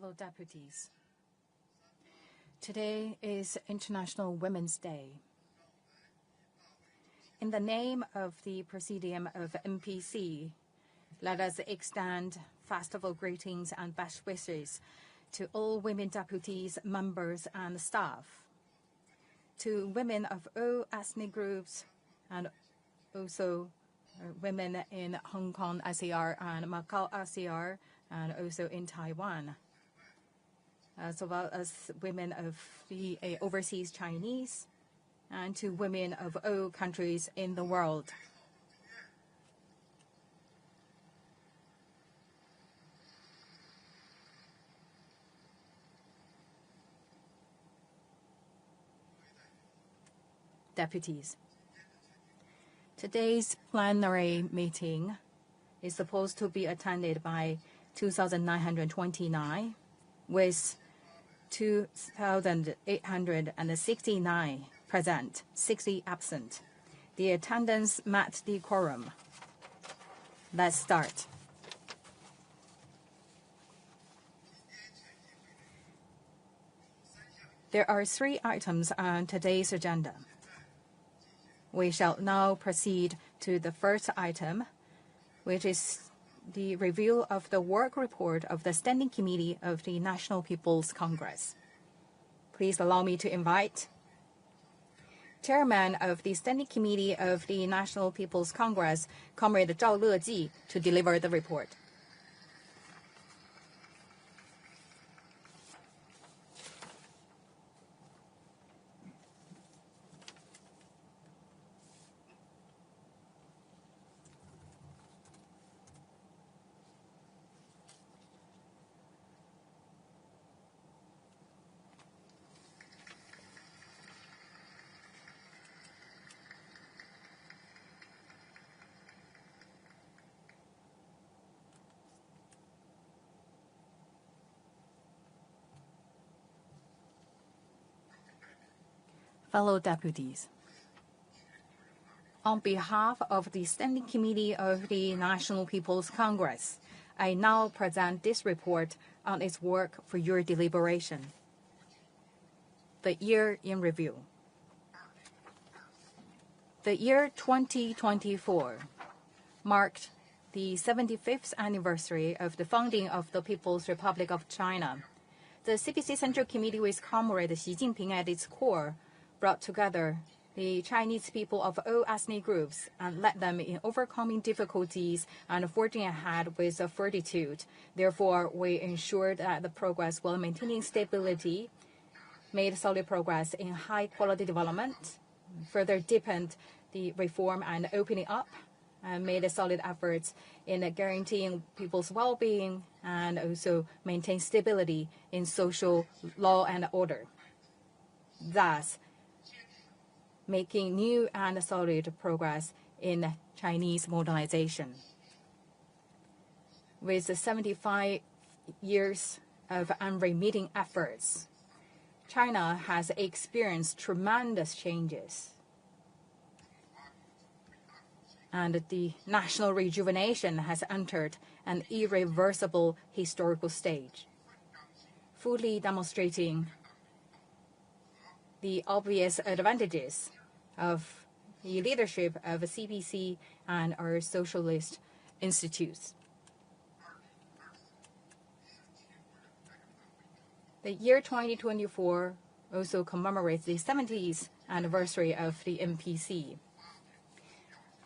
fellow deputies. Today is International Women's Day. In the name of the Presidium of NPC, let us extend festival greetings and best wishes to all women deputies, members, and staff, to women of all ethnic groups, and also women in Hong Kong SAR and Macau SAR, and also in Taiwan, as well as women of the overseas Chinese, and to women of all countries in the world. Deputies. Today's plenary meeting is supposed to be attended by 2,929, with 2,869 present, 60 absent. The attendance met the quorum. Let's start. There are 3 items on today's agenda. We shall now proceed to the first item, which is the review of the work report of the Standing Committee of the National People's Congress. Please allow me to invite Chairman of the Standing Committee of the National People's Congress, Comrade Zhao Leji, to deliver the report. Fellow deputies, on behalf of the Standing Committee of the National People's Congress, I now present this report on its work for your deliberation. The year in review. The year 2024 marked the 75th anniversary of the founding of the People's Republic of China. The CPC Central Committee, with Comrade Xi Jinping at its core, brought together the Chinese people of all ethnic groups and led them in overcoming difficulties and forging ahead with fortitude. Therefore, we ensured that the progress while maintaining stability, made solid progress in high-quality development, further deepened the reform and opening up, and made solid efforts in guaranteeing people's well-being and also maintain stability in social law and order. Thus, making new and solid progress in Chinese modernization. With 75 years of unremitting efforts, China has experienced tremendous changes, and the national rejuvenation has entered an irreversible historical stage, fully demonstrating the obvious advantages of the leadership of CPC and our socialist institutes. The year 2024 also commemorates the 70th anniversary of the NPC.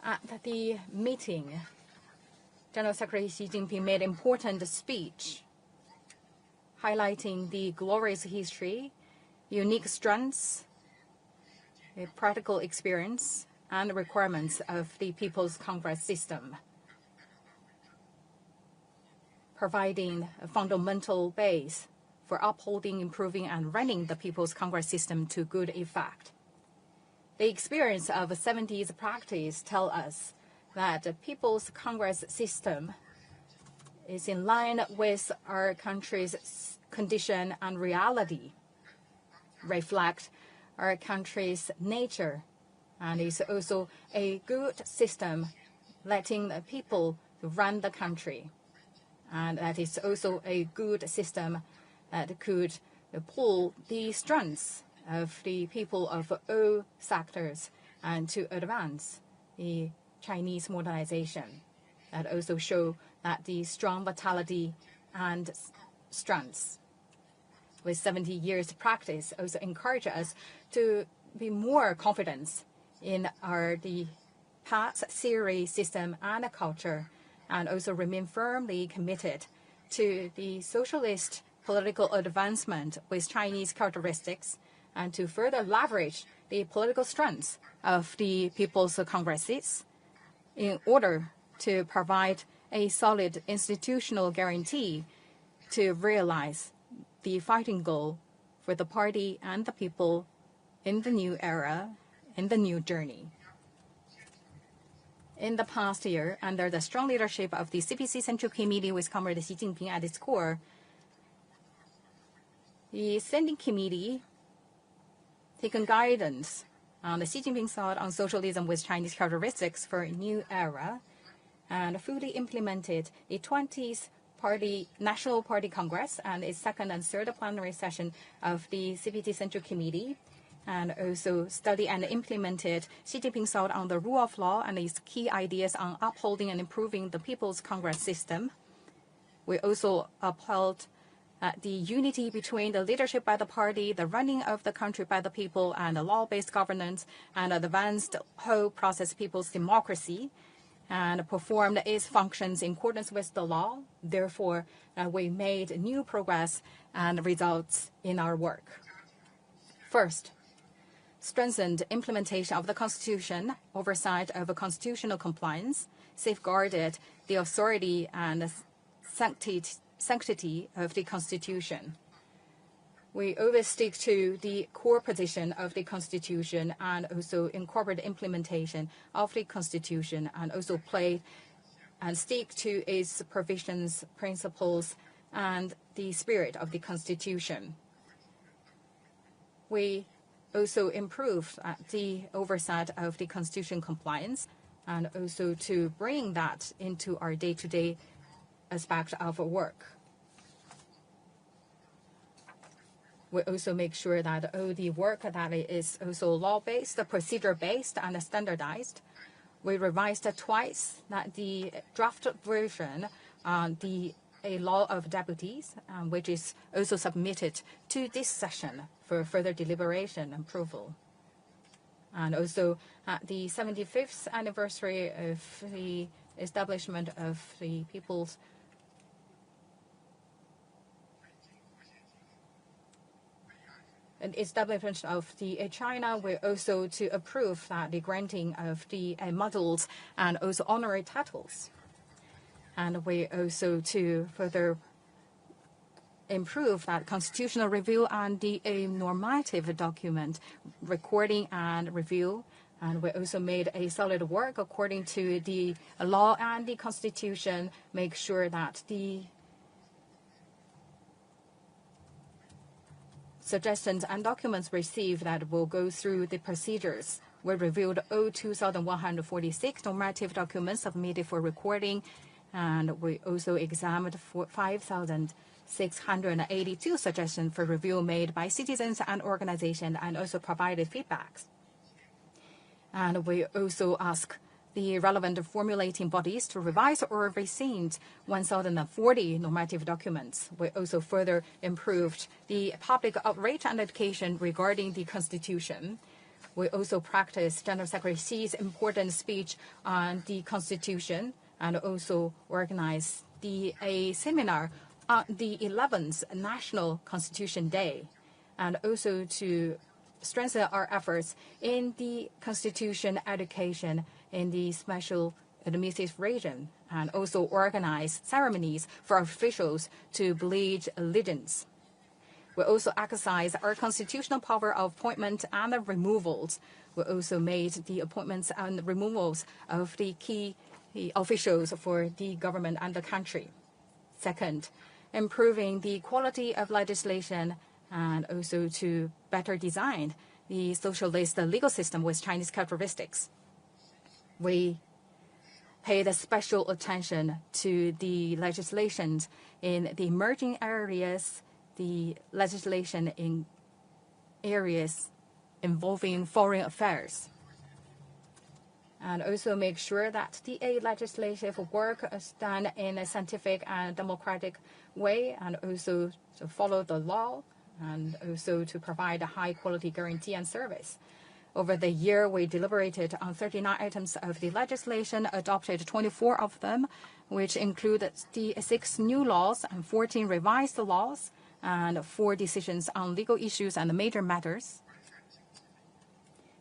At the meeting, General Secretary Xi Jinping made an important speech highlighting the glorious history, unique strengths, practical experience, and requirements of the People's Congress system, providing a fundamental base for upholding, improving, and running the People's Congress system to good effect. The experience of 70s practice tells us that the People's Congress system is in line with our country's condition and reality, reflect our country's nature, and is also a good system letting the people run the country. and that is also a good system that could pull the strengths of the people of all sectors and to advance the Chinese modernization. That also show that the strong vitality and strengths with 70 years practice also encourage us to be more confident in the past theory, system, and culture, and also remain firmly committed to the socialist political advancement with Chinese characteristics, and to further leverage the political strengths of the People's Congresses in order to provide a solid institutional guarantee to realize the fighting goal for the party and the people in the new era, in the new journey. In the past year, under the strong leadership of the CPC Central Committee with Comrade Xi Jinping at its core, the Standing Committee taken guidance on the Xi Jinping thought on socialism with Chinese characteristics for a new era, and fully implemented the 20th National Party Congress and its second and third plenary session of the CPC Central Committee, and also study and implemented Xi Jinping's thought on the rule of law and its key ideas on upholding and improving the People's Congress system. We also upheld the unity between the leadership by the party, the running of the country by the people, and the law-based governance, and advanced whole process people's democracy, and performed its functions in accordance with the law. Therefore, we made new progress and results in our work. First, strengthened implementation of the Constitution, oversight of constitutional compliance, safeguarded the authority and sanctity of the Constitution. We always stick to the core position of the Constitution and also incorporate implementation of the Constitution, and also play and stick to its provisions, principles, and the spirit of the Constitution. We also improved the oversight of the Constitution compliance, and also to bring that into our day-to-day aspect of work. We also make sure that all the work that is also law-based, procedure-based, and standardized. We revised twice that the draft version on a law of deputies, which is also submitted to this session for further deliberation and approval. And also at the 75th anniversary of the establishment of the People's establishment of the China, we also to approve the granting of the medals and also honorary titles. And we also to further improve that constitutional review and the normative document recording and review. And we also made a solid work according to the law and the Constitution, make sure that the suggestions and documents received that will go through the procedures. We reviewed all 2,146 normative documents submitted for recording, and we also examined 5,682 suggestions for review made by citizens and organizations, and also provided feedbacks. And we also asked the relevant formulating bodies to revise or rescind 1,040 normative documents. We also further improved the public outreach and education regarding the Constitution. We also practiced General Secretary Xi's important speech on the Constitution, and also organized a seminar on the 11th National Constitution Day, and also to strengthen our efforts in the Constitution education in the special administrative region, and also organize ceremonies for officials to pledge allegiance. We also exercise our constitutional power of appointment and removals. We also made the appointments and removals of the key officials for the government and the country. Second, improving the quality of legislation, and also to better design the socialist legal system with Chinese characteristics. We pay the special attention to the legislations in the emerging areas, the legislation in areas involving foreign affairs, and also make sure that the legislative work is done in a scientific and democratic way, and also to follow the law, and also to provide a high-quality guarantee and service. Over the year, we deliberated on 39 items of the legislation, adopted 24 of them, which included the 6 new laws and 14 revised laws, and 4 decisions on legal issues and major matters.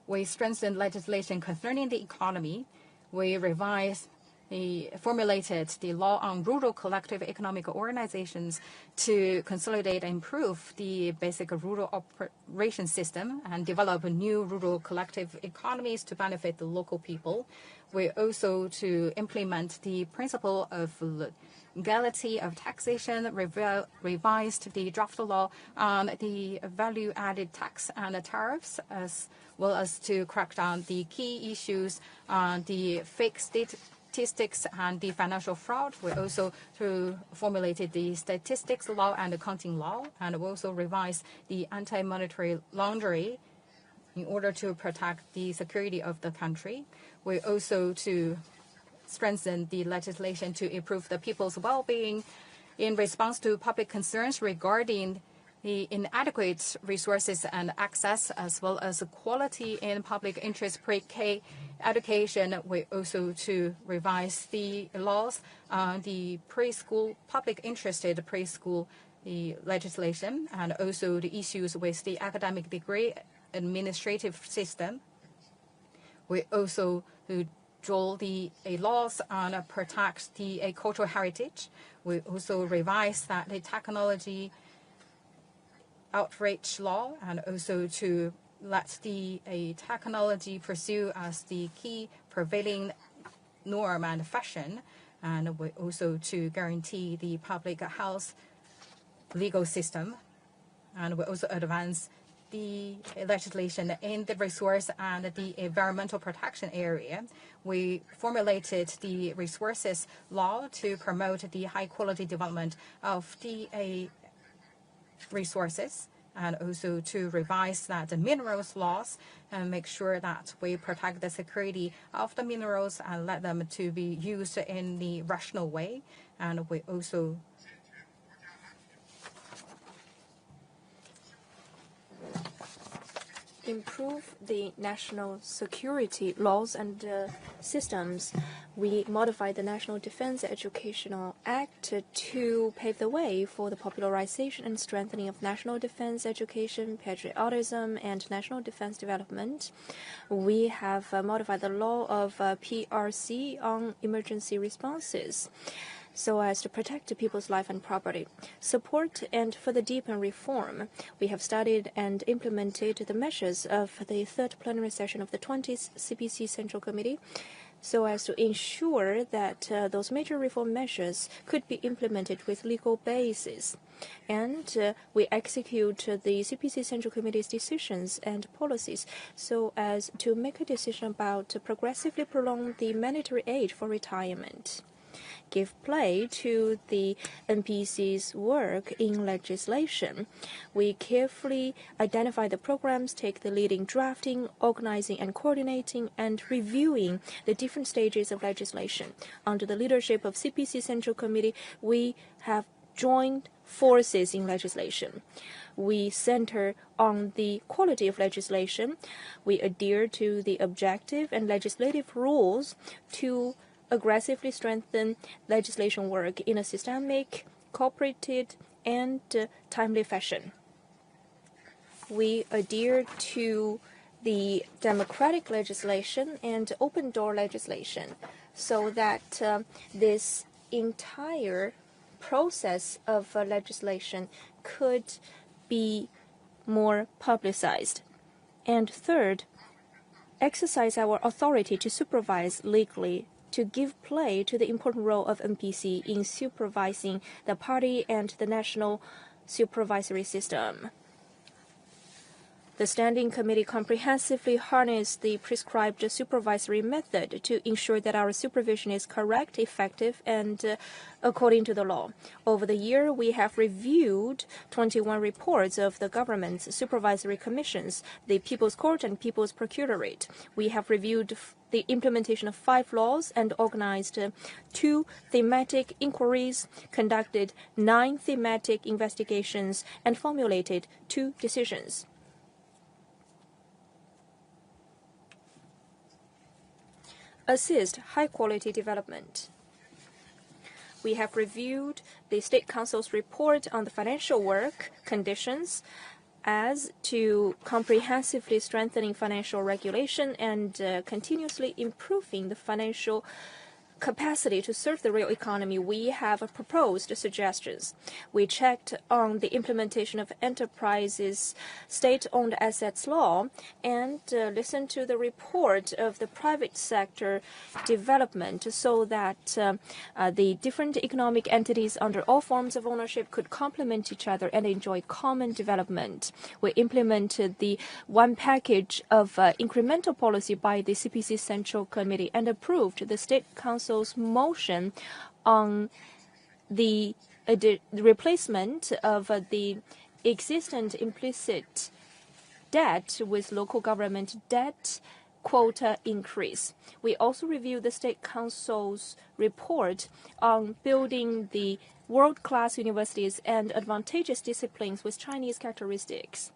We strengthened legislation concerning the economy. We formulated the law on rural collective economic organizations to consolidate and improve the basic rural operation system and develop new rural collective economies to benefit the local people. We also to implement the principle of legality of taxation, revised the draft law on the value-added tax and tariffs, as well as to crack down the key issues on the fake statistics and the financial fraud. We also formulated the statistics law and accounting law, and we also revised the anti-monetary laundering in order to protect the security of the country. We also to strengthen the legislation to improve the people's well-being in response to public concerns regarding the inadequate resources and access, as well as quality in public interest pre-K education. We also to revise the laws on the preschool, public interested preschool legislation, and also the issues with the academic degree administrative system. We also draw the laws on protect the cultural heritage. We also revise that the technology outreach law, and also to let the technology pursue as the key prevailing norm and fashion, and we also to guarantee the public health legal system, and we also advance the legislation in the resource and the environmental protection area. We formulated the resources law to promote the high-quality development of the resources, and also to revise that the minerals laws and make sure that we protect the security of the minerals and let them to be used in the rational way. And we also improve the national security laws and systems. We modified the National Defense Educational Act to pave the way for the popularization and strengthening of national defense education, patriotism, and national defense development. We have modified the law of PRC on emergency responses so as to protect people's life and property. Support and further deepen reform. We have studied and implemented the measures of the 3rd plenary session of the 20th CPC Central Committee so as to ensure that those major reform measures could be implemented with legal basis. And we execute the CPC Central Committee's decisions and policies so as to make a decision about progressively prolong the mandatory age for retirement. Give play to the NPC's work in legislation. We carefully identify the programs, take the lead in drafting, organizing and coordinating, and reviewing the different stages of legislation. Under the leadership of CPC Central Committee, we have joined forces in legislation. We center on the quality of legislation. We adhere to the objective and legislative rules to aggressively strengthen legislation work in a systemic, cooperated, and timely fashion. We adhere to the democratic legislation and open-door legislation so that this entire process of legislation could be more publicized. And third, exercise our authority to supervise legally, to give play to the important role of NPC in supervising the party and the national supervisory system. The Standing Committee comprehensively harnessed the prescribed supervisory method to ensure that our supervision is correct, effective, and according to the law. Over the year, we have reviewed 21 reports of the government's supervisory commissions, the People's Court and People's Procuratorate. We have reviewed the implementation of 5 laws and organized 2 thematic inquiries, conducted 9 thematic investigations, and formulated 2 decisions. Assist high-quality development. We have reviewed the State Council's report on the financial work conditions as to comprehensively strengthening financial regulation and continuously improving the financial capacity to serve the real economy. We have proposed suggestions. We checked on the implementation of enterprises state-owned assets law and listened to the report of the private sector development so that the different economic entities under all forms of ownership could complement each other and enjoy common development. We implemented the one package of incremental policy by the CPC Central Committee and approved the State Council's motion on the replacement of the existent implicit debt with local government debt quota increase. We also reviewed the State Council's report on building the world-class universities and advantageous disciplines with Chinese characteristics.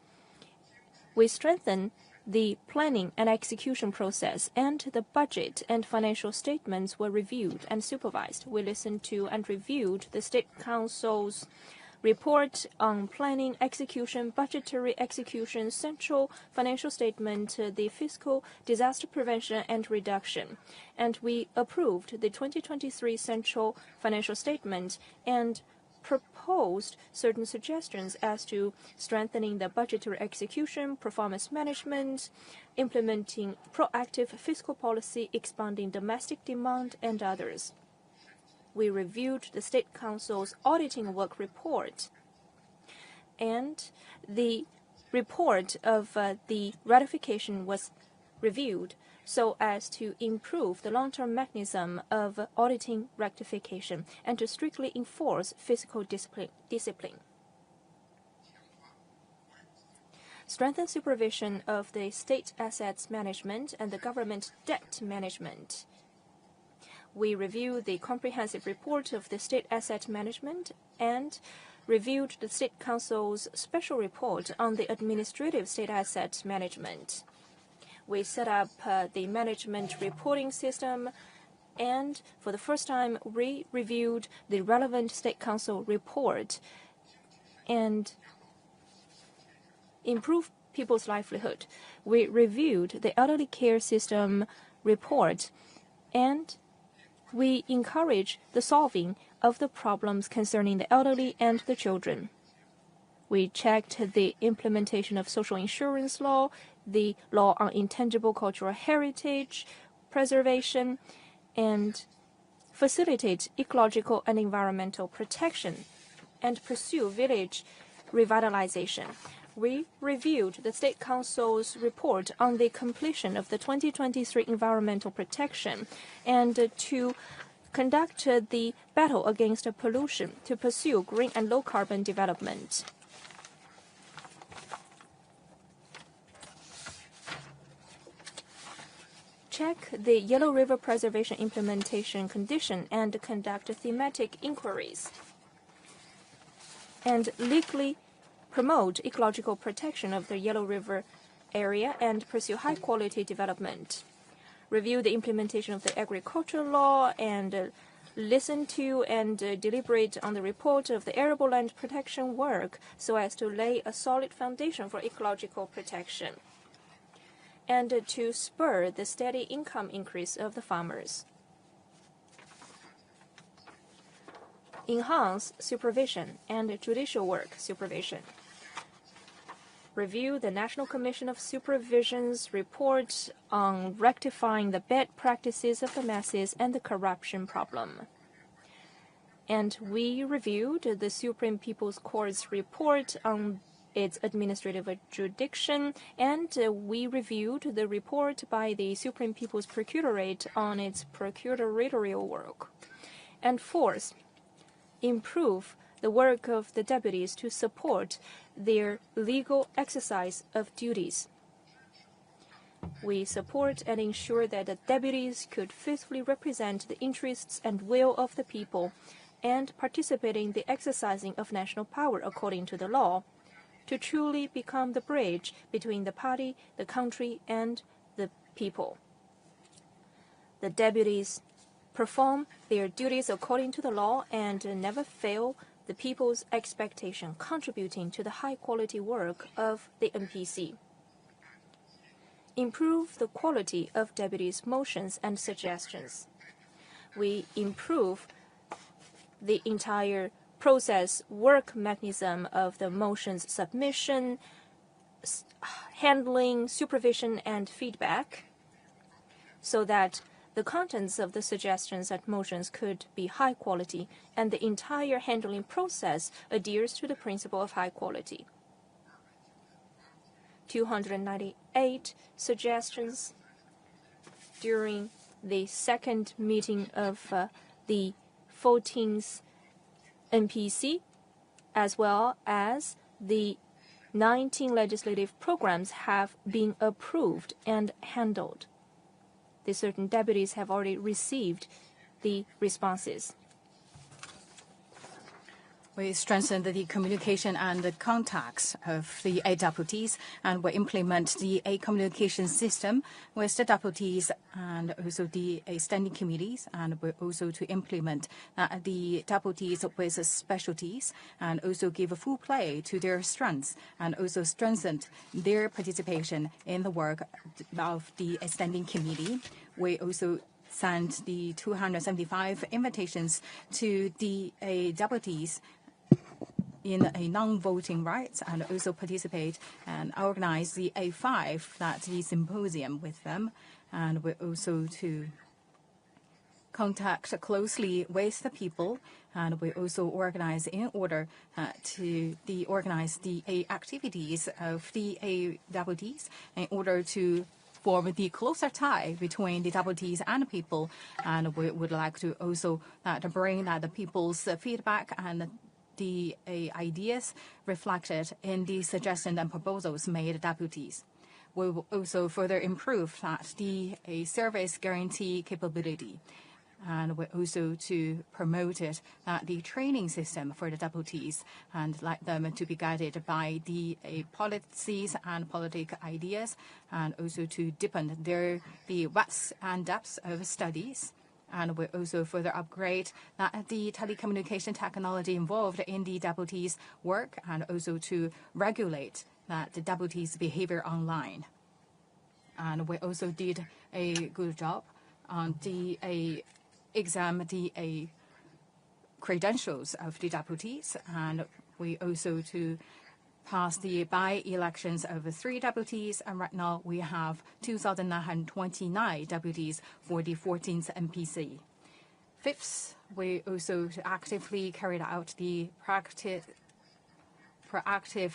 We strengthened the planning and execution process, and the budget and financial statements were reviewed and supervised. We listened to and reviewed the State Council's report on planning, execution, budgetary execution, central financial statement, the fiscal disaster prevention and reduction. And we approved the 2023 central financial statement and proposed certain suggestions as to strengthening the budgetary execution, performance management, implementing proactive fiscal policy, expanding domestic demand, and others. We reviewed the State Council's auditing work report, and the report of the ratification was reviewed so as to improve the long-term mechanism of auditing rectification and to strictly enforce fiscal discipline. Strengthen supervision of the state assets management and the government debt management. We reviewed the comprehensive report of the state asset management and reviewed the State Council's special report on the administrative state asset management. We set up the management reporting system, and for the first time, we reviewed the relevant State Council report and improved people's livelihood. We reviewed the elderly care system report, and we encourage the solving of the problems concerning the elderly and the children. We checked the implementation of social insurance law, the law on intangible cultural heritage preservation, and facilitate ecological and environmental protection, and pursue village revitalization. We reviewed the State Council's report on the completion of the 2023 environmental protection and to conduct the battle against pollution to pursue green and low-carbon development. Check the Yellow River Preservation implementation condition and conduct thematic inquiries, and legally promote ecological protection of the Yellow River area and pursue high-quality development. Review the implementation of the agricultural law and listen to and deliberate on the report of the arable land protection work so as to lay a solid foundation for ecological protection and to spur the steady income increase of the farmers. Enhance supervision and judicial work supervision. Review the National Commission of Supervision's report on rectifying the bad practices of the masses and the corruption problem. And we reviewed the Supreme People's Court's report on its administrative jurisdiction, and we reviewed the report by the Supreme People's Procuratorate on its procuratorial work. And fourth, improve the work of the deputies to support their legal exercise of duties. We support and ensure that the deputies could faithfully represent the interests and will of the people and participate in the exercising of national power according to the law, to truly become the bridge between the party, the country, and the people. The deputies perform their duties according to the law and never fail the people's expectation, contributing to the high-quality work of the NPC. Improve the quality of deputies' motions and suggestions. We improve the entire process work mechanism of the motions submission, handling, supervision, and feedback, so that the contents of the suggestions and motions could be high quality, and the entire handling process adheres to the principle of high quality. 298 suggestions during the second meeting of the 14th NPC, as well as the 19 legislative programs have been approved and handled. The certain deputies have already received the responses. We strengthen the communication and the contacts of the deputies, and we implement the communication system with the deputies and also the standing committees, and we also to implement the deputies with specialties and also give full play to their strengths and also strengthen their participation in the work of the standing committee. We also sent the 275 invitations to the deputies in a non-voting rights, and also participate and organize the A5, that's the symposium with them. And we also to contact closely with the people, and we also organize in order to organize the activities of the deputies in order to form the closer tie between the deputies and the people. And we would like to also to bring the people's feedback and the ideas reflected in the suggestions and proposals made deputies. We will also further improve the service guarantee capability, and we also to promote it the training system for the deputies and like them to be guided by the policies and politic ideas, and also to deepen the breadth and depth of studies. And we also further upgrade the telecommunication technology involved in the deputies' work, and also to regulate the deputies' behavior online. And we also did a good job on the exam credentials of the deputies, and we also to pass the by-elections of 3 deputies, and right now we have 2,929 deputies for the 14th NPC. Fifth, we also actively carried out the proactive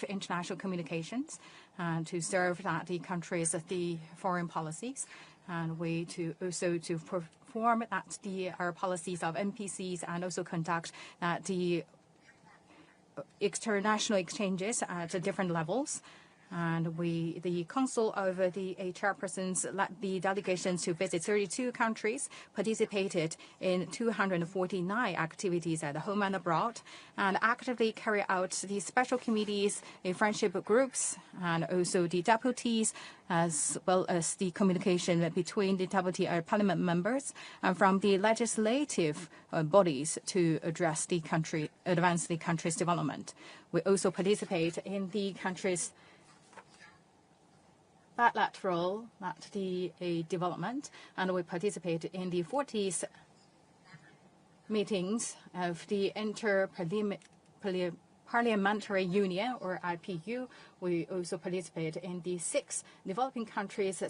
international communications and to serve the countries of the foreign policies, and we to also to perform our policies of NPCs and also conduct the international exchanges at different levels. And the Council of the chairpersons led the delegations to visit 32 countries, participated in 249 activities at home and abroad, and actively carry out the special committees, the friendship groups, and also the deputies, as well as the communication between the deputy parliament members and from the legislative bodies to advance the country's development. We also participate in the country's bilateral development, and we participate in the 40th meetings of the interparliamentary Parliamentary Union, or IPU. We also participate in the 6th Developing Countries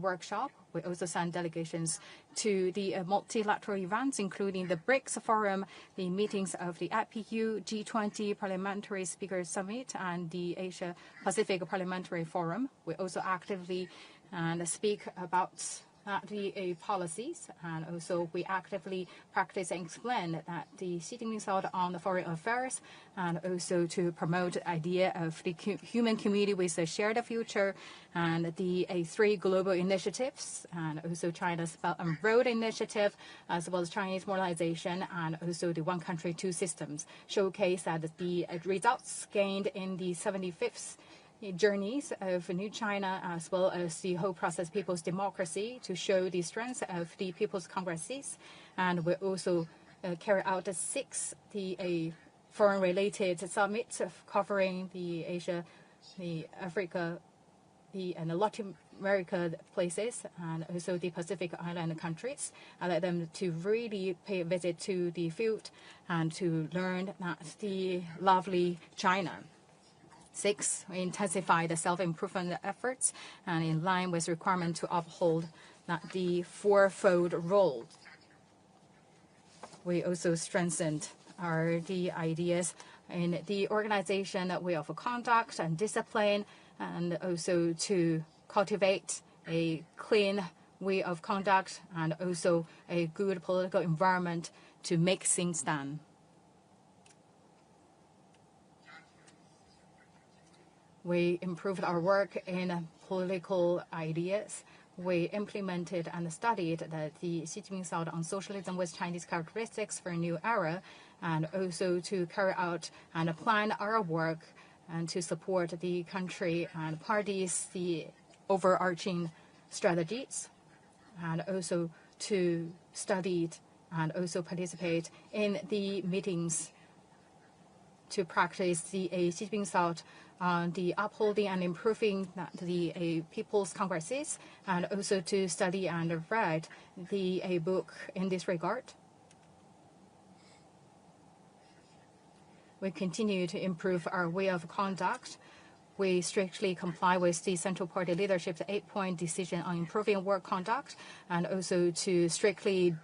workshop. We also send delegations to the multilateral events, including the BRICS Forum, the meetings of the IPU, G20 Parliamentary Speakers Summit, and the Asia Pacific Parliamentary Forum. We also actively speak about the policies, and also we actively practice and explain that the sitting result on the foreign affairs, and also to promote the idea of the human community with a shared future, and the 3 global initiatives, and also China's Belt and Road Initiative, as well as Chinese modernization, and also the one country, 2 systems, showcase that the results gained in the 75th journeys of New China, as well as the whole process people's democracy, to show the strength of the people's congresses. And we also carry out the 6th foreign-related summits covering the Asia, the Africa, and the Latin America places, and also the Pacific Island countries. I let them to really pay a visit to the field and to learn that the lovely China. 6, we intensify the self-improvement efforts, and in line with requirement to uphold the 4-fold role. We also strengthened the ideas in the organization way of conduct and discipline, and also to cultivate a clean way of conduct and also a good political environment to make things done. We improved our work in political ideas. We implemented and studied the Xi Jinping thought on socialism with Chinese characteristics for a new era, and also to carry out and plan our work and to support the country and parties, the overarching strategies, and also to study and also participate in the meetings to practice the Xi Jinping thought on the upholding and improving the people's congresses, and also to study and read a book in this regard. We continue to improve our way of conduct. We strictly comply with the Central Party leadership's 8-point decision on improving work conduct, and also to strictly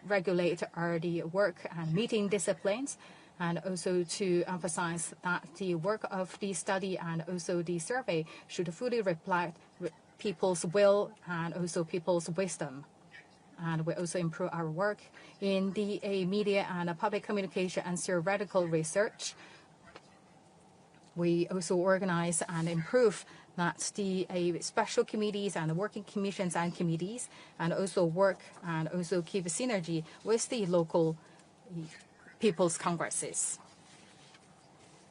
regulate the work and meeting disciplines, and also to emphasize that the work of the study and also the survey should fully reflect people's will and also people's wisdom. And we also improve our work in the media and public communication and theoretical research. We also organize and improve the special committees and working commissions and committees, and also work and also keep synergy with the local people's congresses.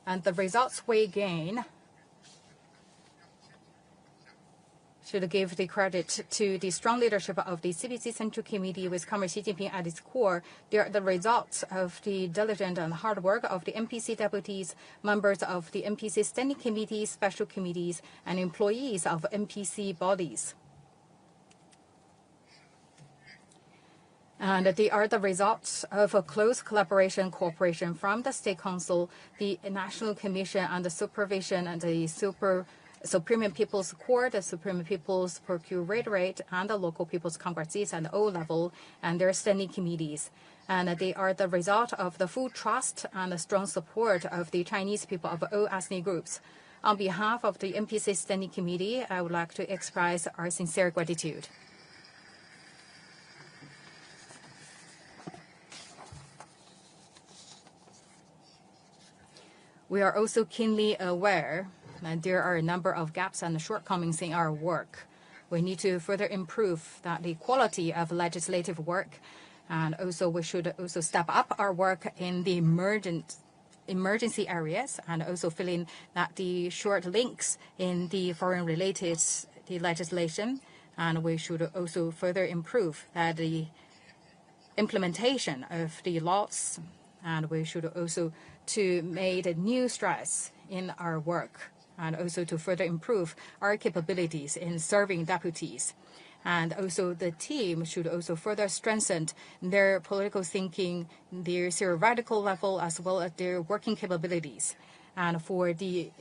And the results we gain should give the credit to the strong leadership of the CPC Central Committee with Comrade Xi Jinping at its core. They are the results of the diligent and hard work of the NPC deputies, members of the NPC standing committees, special committees, and employees of NPC bodies. And they are the results of a close collaboration cooperation from the State Council, the National Commission on the Supervision and the Supreme People's Court, the Supreme People's Procuratorate, and the local people's congresses at all level, and their standing committees. And they are the result of the full trust and the strong support of the Chinese people of all ethnic groups. On behalf of the NPC Standing Committee, I would like to express our sincere gratitude. We are also keenly aware that there are a number of gaps and shortcomings in our work. We need to further improve the quality of legislative work, and also we should also step up our work in the emergency areas, and also fill in the short links in the foreign-related legislation. And we should also further improve the implementation of the laws, and we should also to make a new stress in our work, and also to further improve our capabilities in serving deputies. And also the team should also further strengthen their political thinking, their theoretical level, as well as their working capabilities. And for the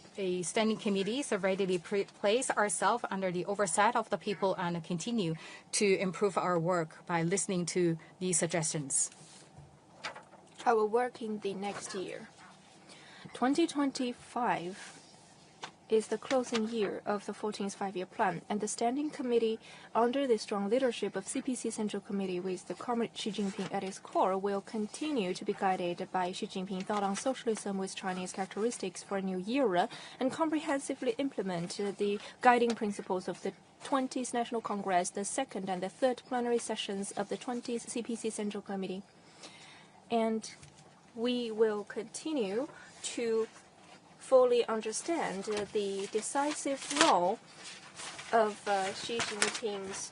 standing committees, readily place ourselves under the oversight of the people and continue to improve our work by listening to these suggestions. Our work in the next year. 2025 is the closing year of the 14th Five-Year Plan, and the Standing Committee, under the strong leadership of CPC Central Committee with the Comrade Xi Jinping at its core, will continue to be guided by Xi Jinping thought on socialism with Chinese characteristics for a new era and comprehensively implement the guiding principles of the 20th National Congress, the second and the third plenary sessions of the 20th CPC Central Committee. And we will continue to fully understand the decisive role of Xi Jinping's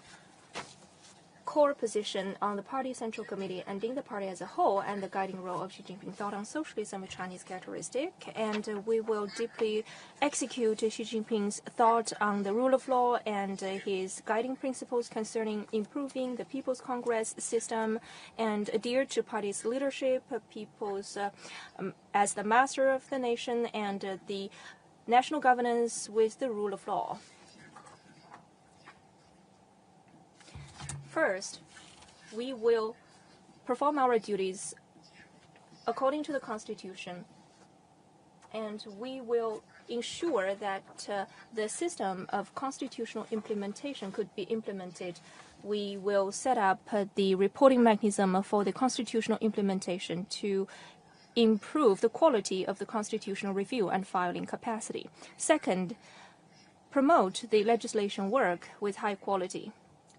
core position on the Party Central Committee and in the party as a whole, and the guiding role of Xi Jinping thought on socialism with Chinese characteristic. And we will deeply execute Xi Jinping's thought on the rule of law and his guiding principles concerning improving the People's Congress system and adhere to party's leadership, people's as the master of the nation, and the national governance with the rule of law. First, we will perform our duties according to the Constitution, and we will ensure that the system of constitutional implementation could be implemented. We will set up the reporting mechanism for the constitutional implementation to improve the quality of the constitutional review and filing capacity. Second, promote the legislation work with high quality.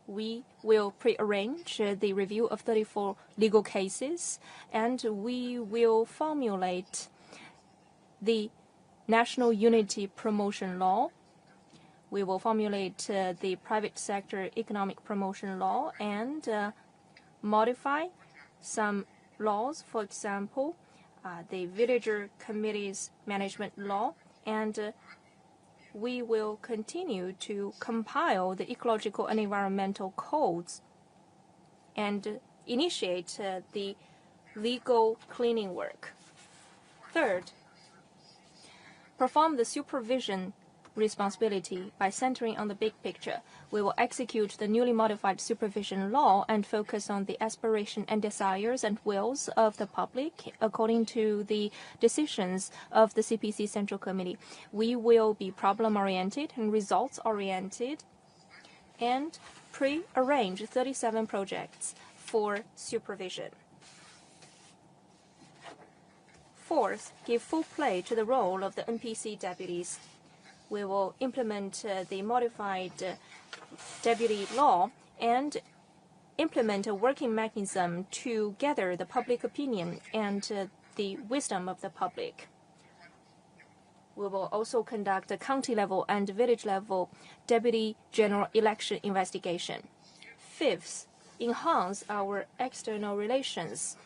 We will prearrange the review of 34 legal cases, and we will formulate the National Unity Promotion Law. We will formulate the Private Sector Economic Promotion Law and modify some laws, for example, the Villager Committee's Management Law, and we will continue to compile the ecological and environmental codes and initiate the legal cleaning work. Third, perform the supervision responsibility by centering on the big picture. We will execute the newly modified supervision law and focus on the aspiration and desires and wills of the public according to the decisions of the CPC Central Committee. We will be problem-oriented and results-oriented and pre-arrange 37 projects for supervision. Fourth, give full play to the role of the NPC deputies. We will implement the modified deputy law and implement a working mechanism to gather the public opinion and the wisdom of the public. We will also conduct a county-level and village-level deputy general election investigation. Fifth, enhance our external relations.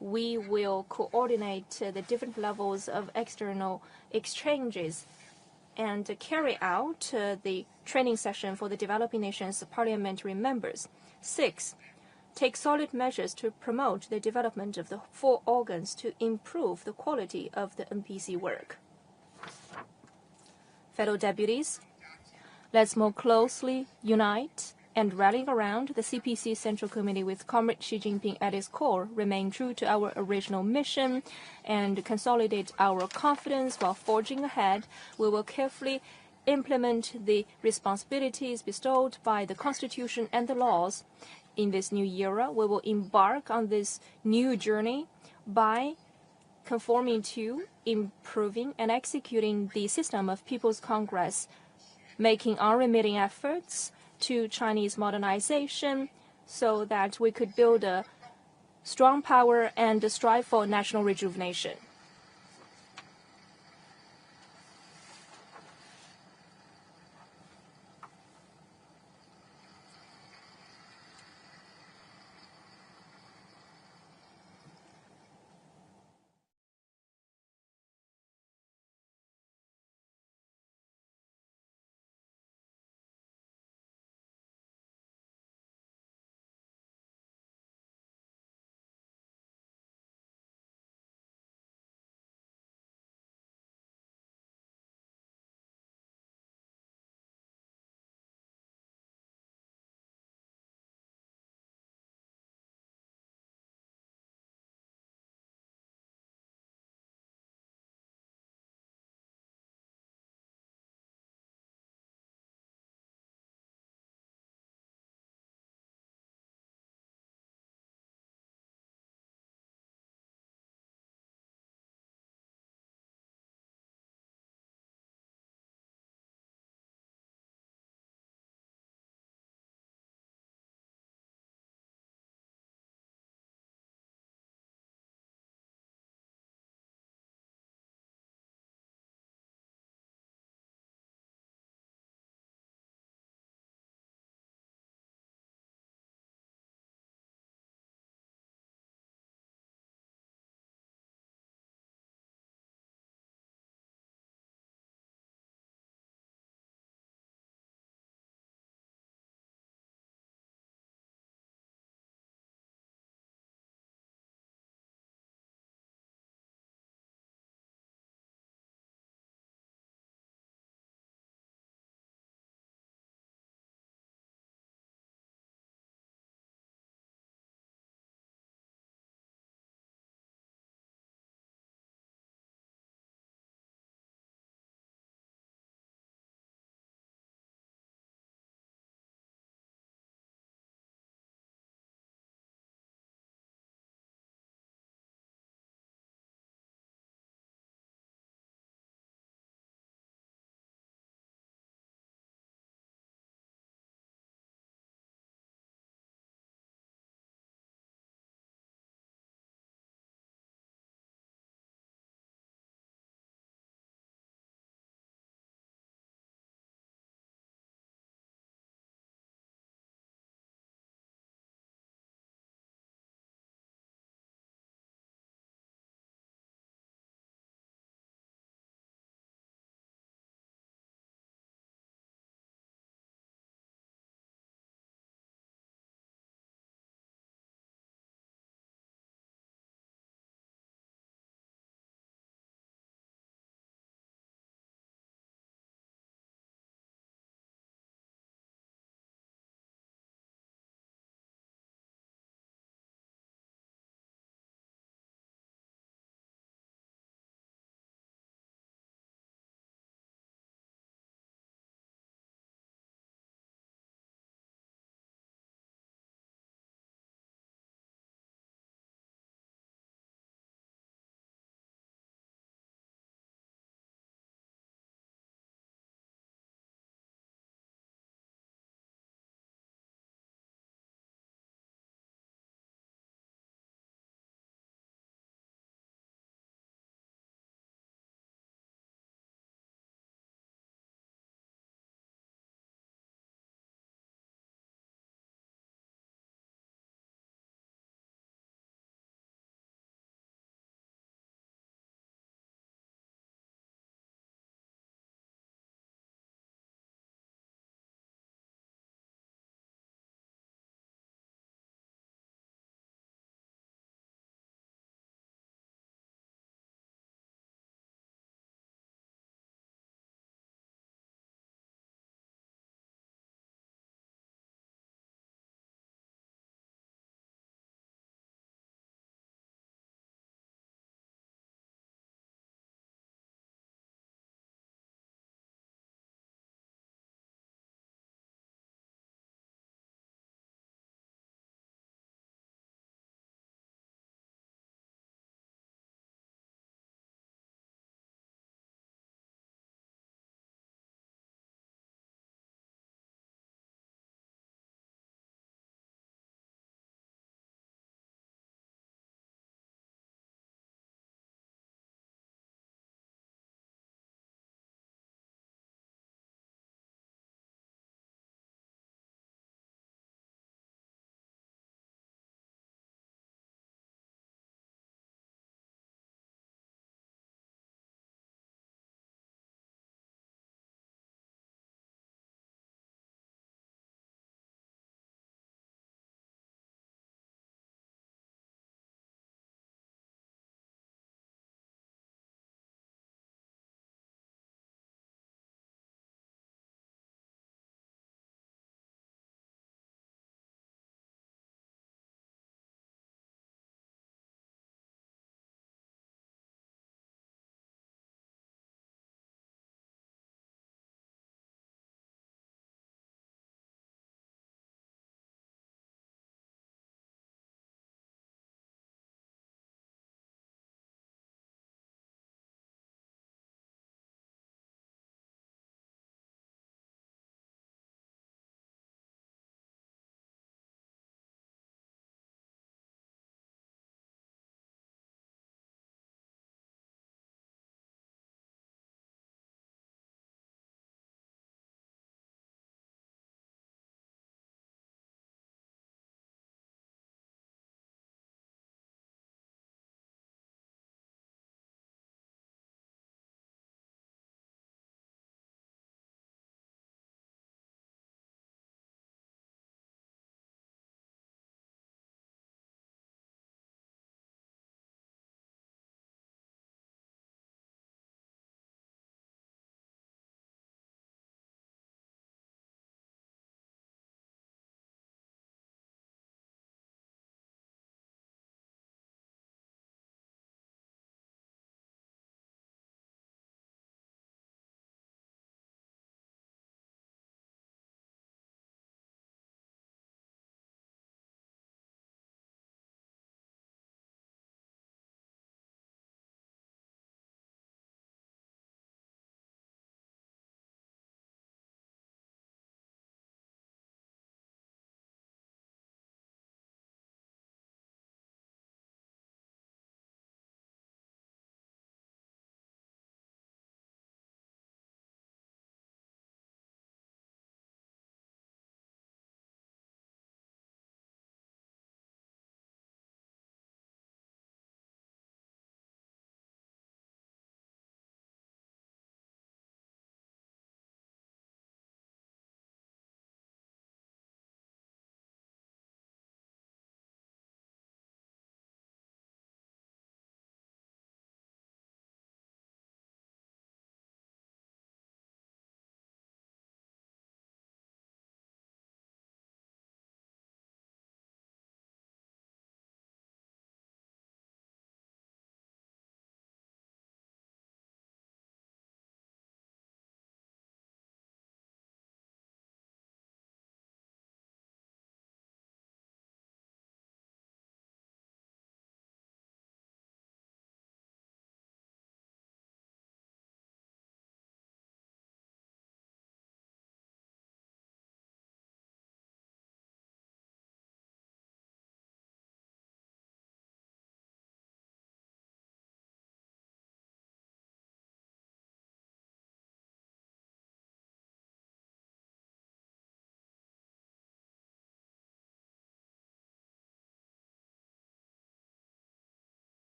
We will coordinate the different levels of external exchanges and carry out the training session for the developing nations' parliamentary members. Six, take solid measures to promote the development of the 4 organs to improve the quality of the NPC work. Fellow deputies, let's more closely unite and rallying around the CPC Central Committee with Comrade Xi Jinping at its core, remain true to our original mission and consolidate our confidence while forging ahead. We will carefully implement the responsibilities bestowed by the Constitution and the laws. In this new era, we will embark on this new journey by conforming to, improving, and executing the system of People's Congress, making unremitting efforts to Chinese modernization so that we could build a strong power and strive for national rejuvenation.